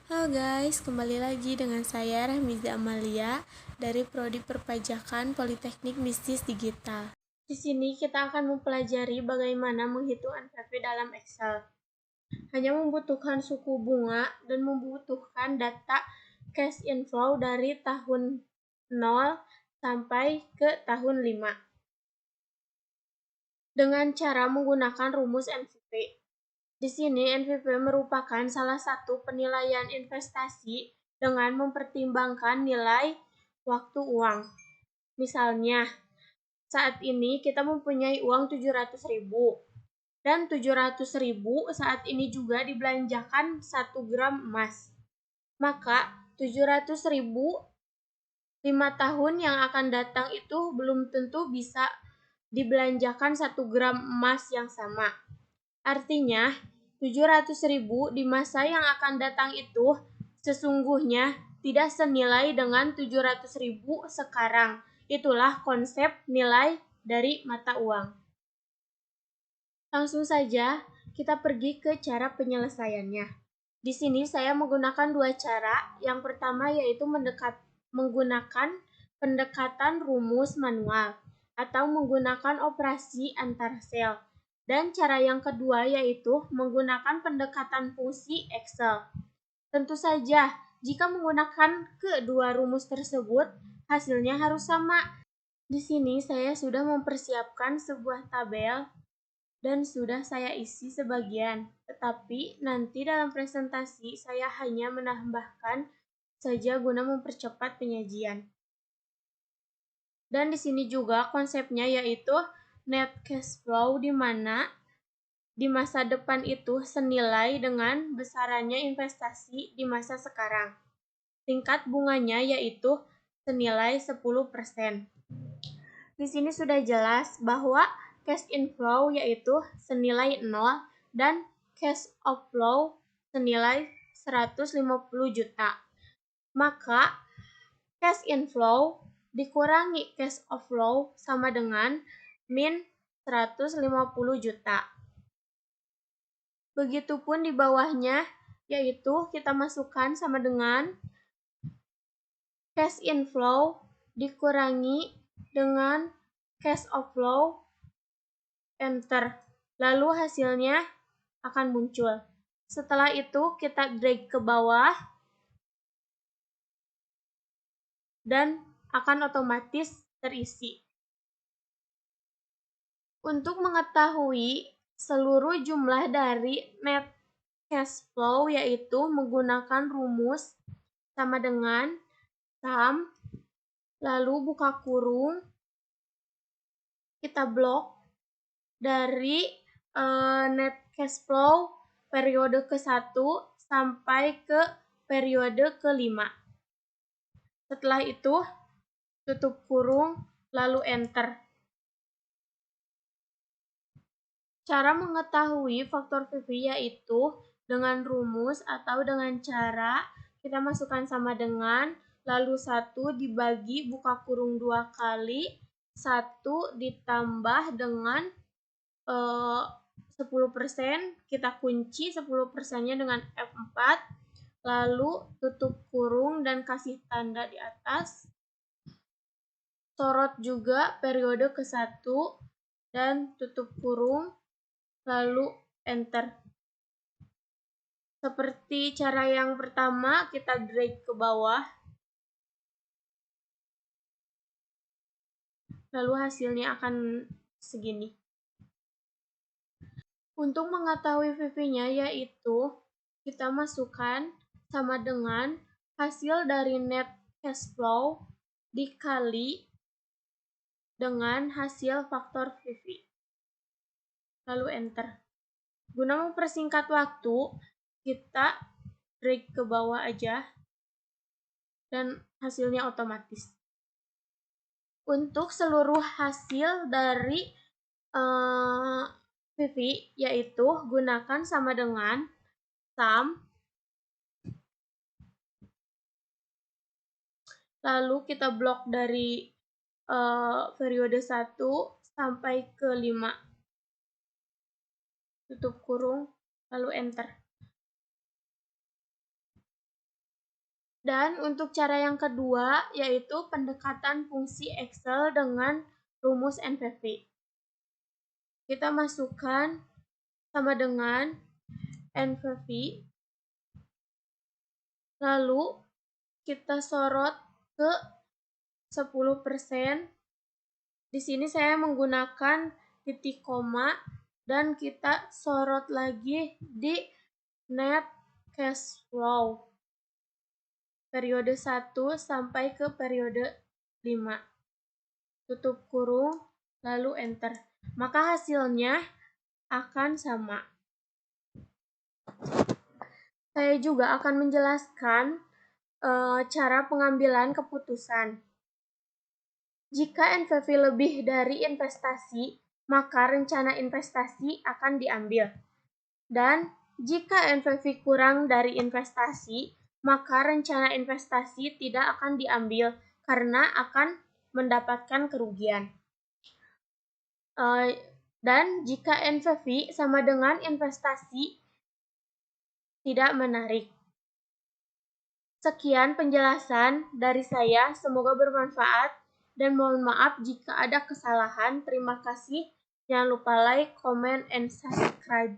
Halo guys, kembali lagi dengan saya Rahmiza Amalia dari Prodi Perpajakan Politeknik Bisnis Digital. Di sini kita akan mempelajari bagaimana menghitung NPV dalam Excel. Hanya membutuhkan suku bunga dan membutuhkan data cash inflow dari tahun 0 sampai ke tahun 5. Dengan cara menggunakan rumus NPV. Di sini NPV merupakan salah satu penilaian investasi dengan mempertimbangkan nilai waktu uang. Misalnya, saat ini kita mempunyai uang 700.000 dan 700.000 saat ini juga dibelanjakan 1 gram emas. Maka 700.000 5 tahun yang akan datang itu belum tentu bisa dibelanjakan 1 gram emas yang sama. Artinya, 700.000 di masa yang akan datang itu sesungguhnya tidak senilai dengan 700.000 sekarang. Itulah konsep nilai dari mata uang. Langsung saja kita pergi ke cara penyelesaiannya. Di sini saya menggunakan dua cara. Yang pertama yaitu menggunakan pendekatan rumus manual atau menggunakan operasi antar sel. Dan cara yang kedua yaitu menggunakan pendekatan fungsi Excel. Tentu saja, jika menggunakan kedua rumus tersebut, hasilnya harus sama. Di sini saya sudah mempersiapkan sebuah tabel dan sudah saya isi sebagian. Tetapi nanti dalam presentasi saya hanya menambahkan saja guna mempercepat penyajian. Dan di sini juga konsepnya yaitu net cash flow di mana di masa depan itu senilai dengan besarannya investasi di masa sekarang. Tingkat bunganya yaitu senilai 10%. Di sini sudah jelas bahwa cash inflow yaitu senilai 0 dan cash outflow senilai 150 juta. Maka cash inflow dikurangi cash outflow sama dengan min 150 juta. Begitupun di bawahnya, yaitu kita masukkan sama dengan cash inflow dikurangi dengan cash outflow, enter. Lalu hasilnya akan muncul. Setelah itu kita drag ke bawah dan akan otomatis terisi. Untuk mengetahui seluruh jumlah dari net cash flow yaitu menggunakan rumus sama dengan sum, lalu buka kurung, kita blok dari net cash flow periode ke-1 sampai ke periode ke-5. Setelah itu, tutup kurung, lalu enter. Cara mengetahui faktor PV yaitu dengan rumus atau dengan cara kita masukkan sama dengan, lalu 1 dibagi buka kurung 2 kali, 1 ditambah dengan 10%, kita kunci 10%-nya dengan F4, lalu tutup kurung dan kasih tanda di atas, sorot juga periode ke-1 dan tutup kurung, lalu enter. Seperti cara yang pertama, kita drag ke bawah, lalu hasilnya akan segini. Untuk mengetahui PV-nya yaitu kita masukkan sama dengan hasil dari net cash flow dikali dengan hasil faktor PV. Lalu enter. Guna mempersingkat waktu, kita drag ke bawah aja dan hasilnya otomatis. Untuk seluruh hasil dari PV yaitu gunakan sama dengan sum, lalu kita blok dari periode 1 sampai ke 5. Tutup kurung, lalu enter. Dan untuk cara yang kedua, yaitu pendekatan fungsi Excel dengan rumus NVV. Kita masukkan sama dengan NVV, lalu kita sorot ke 10%. Di sini saya menggunakan titik koma dan kita sorot lagi di net cash flow periode 1 sampai ke periode 5. Tutup kurung, lalu enter. Maka hasilnya akan sama. Saya juga akan menjelaskan cara pengambilan keputusan. Jika NPV lebih dari investasi, maka rencana investasi akan diambil. Dan jika NPV kurang dari investasi, maka rencana investasi tidak akan diambil karena akan mendapatkan kerugian. Dan jika NPV sama dengan investasi, tidak menarik. Sekian penjelasan dari saya, semoga bermanfaat. Dan mohon maaf jika ada kesalahan. Terima kasih. Jangan lupa like, comment, and subscribe.